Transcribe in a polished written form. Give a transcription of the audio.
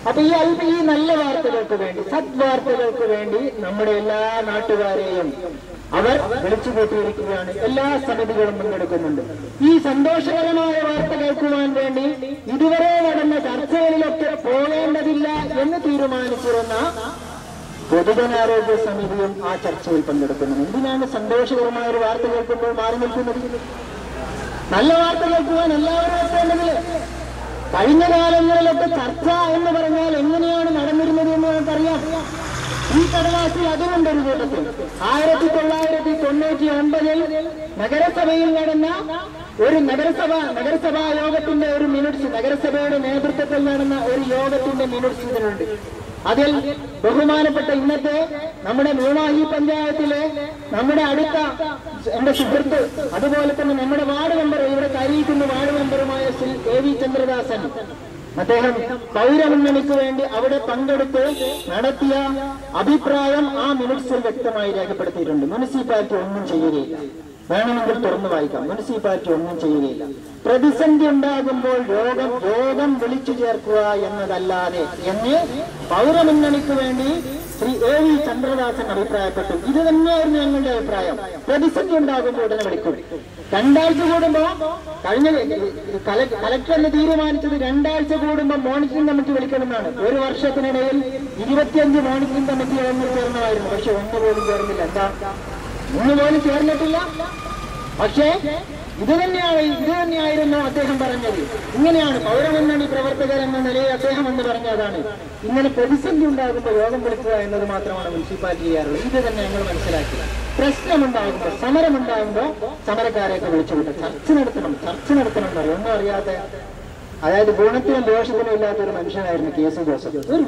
അപ്പൊ ഈ നല്ല വാർത്തകൾക്ക് വേണ്ടി, സദ്വാർത്തകൾക്ക് വേണ്ടി നമ്മുടെ എല്ലാ നാട്ടുകാരെയും അവർ വിളിച്ചു കൂട്ടിയിരിക്കുകയാണ്. എല്ലാ സമിതികളും പങ്കെടുക്കുന്നുണ്ട്. ഈ സന്തോഷകരമായ വാർത്ത കേൾക്കുവാൻ വേണ്ടി ഇതുവരെ നടന്ന ചർച്ചകളിലൊക്കെ പോകേണ്ടതില്ല എന്ന് തീരുമാനിച്ചിരുന്ന പൊതുജനാരോഗ്യ സമിതിയും ആ ചർച്ചയിൽ പങ്കെടുക്കുന്നു. എന്തിനാണ് സന്തോഷകരമായ ഒരു വാർത്ത കേൾക്കുമ്പോൾ മാറി നിൽക്കുന്നത്? നല്ല വാർത്ത കേൾക്കുവാൻ എല്ലാവരും എത്തേണ്ടതില്ല. കഴിഞ്ഞ കാലങ്ങളിലൊക്കെ ചർച്ച എന്ന് പറഞ്ഞാൽ എങ്ങനെയാണ് നടന്നിരുന്നത് എന്ന് നമുക്കറിയാം. ഈ കടലാസിൽ അതുകൊണ്ടൊരു കൂട്ടത്തിൽ 1999 നഗരസഭയിൽ നടന്ന ഒരു നഗരസഭാ യോഗത്തിന്റെ ഒരു മിനിറ്റ്സ്, നഗരസഭയുടെ നേതൃത്വത്തിൽ നടന്ന ഒരു യോഗത്തിന്റെ മിനിറ്റ്സ് ഇതിനുണ്ട്. അതിൽ ബഹുമാനപ്പെട്ട ഇന്നത്തെ നമ്മുടെ മൂവാഹി പഞ്ചായത്തിലെ നമ്മുടെ അടുത്ത എന്റെ സുഹൃത്ത്, അതുപോലെ തന്നെ നമ്മുടെ വാർഡ് മെമ്പർ, ഇവിടെ കരീക്കുന്ന വാർഡ് മെമ്പറുമായ ശ്രീ AV ചന്ദ്രദാസൻ, അദ്ദേഹം പൗരമുന്നണിക്ക് വേണ്ടി അവിടെ പങ്കെടുത്ത് നടത്തിയ അഭിപ്രായം ആ മിനിറ്റ്സിൽ വ്യക്തമായി രേഖപ്പെടുത്തിയിട്ടുണ്ട്. മുനിസിപ്പാലിറ്റി ഒന്നും ചെയ്യുകയില്ല. വേണമെങ്കിൽ തുറന്നു വായിക്കാം. മുനിസിപ്പാലിറ്റി ഒന്നും ചെയ്യുകയില്ല. പ്രതിസന്ധി ഉണ്ടാകുമ്പോൾ യോഗം വിളിച്ചു ചേർക്കുക എന്നതല്ലാതെ എന്ന് പൗരമുന്നണിക്ക് വേണ്ടി ശ്രീ AV ചന്ദ്രദാസൻ അഭിപ്രായപ്പെട്ടു. ഇത് തന്നെയായിരുന്നു ഞങ്ങളുടെ അഭിപ്രായം. പ്രതിസന്ധി ഉണ്ടാകുമ്പോൾ ഉടനെ വിളിക്കും. 2 ആഴ്ച കൂടുമ്പോ കഴിഞ്ഞ കലക്ടറിന് തീരുമാനിച്ചത് 2 ആഴ്ച കൂടുമ്പോ മോണിറ്ററിംഗ് കമ്മിറ്റി വിളിക്കണമെന്നാണ്. ഒരു വർഷത്തിനിടയിൽ 25 മോണിറ്ററിംഗ് കമ്മിറ്റി യോഗങ്ങൾ ചേർന്നതായിരുന്നു. പക്ഷെ ഒന്നുപോലും ചേർന്നില്ല. എന്താ? ഒന്നുപോലും ചേർന്നിട്ടില്ല. പക്ഷേ ഇത് തന്നെയായിരുന്നു അദ്ദേഹം പറഞ്ഞത്. ഇങ്ങനെയാണ് പൗരമുന്നണി പ്രവർത്തകർ എന്ന നിലയിൽ അദ്ദേഹം എന്ന് പറഞ്ഞതാണ്. ഇങ്ങനെ പ്രതിസന്ധി ഉണ്ടാകുമ്പോൾ യോഗം വിളിക്കുക എന്നത് മാത്രമാണ് മുനിസിപ്പാലിറ്റി ചെയ്യാറുള്ളത്. ഇത് തന്നെ ഞങ്ങൾ മനസ്സിലാക്കി. പ്രശ്നമുണ്ടാകുമ്പോൾ, സമരമുണ്ടാകുമ്പോൾ സമരക്കാരെയൊക്കെ വിളിച്ചുവിട്ട് ചർച്ച നടത്തണം എന്നറിയാം. ഒന്നും അറിയാതെ, അതായത് ഗുണത്തിനും ദോഷത്തിനും ഇല്ലാത്ത ഒരു മനുഷ്യനായിരുന്നു KC ജോസഫ്. ഒരു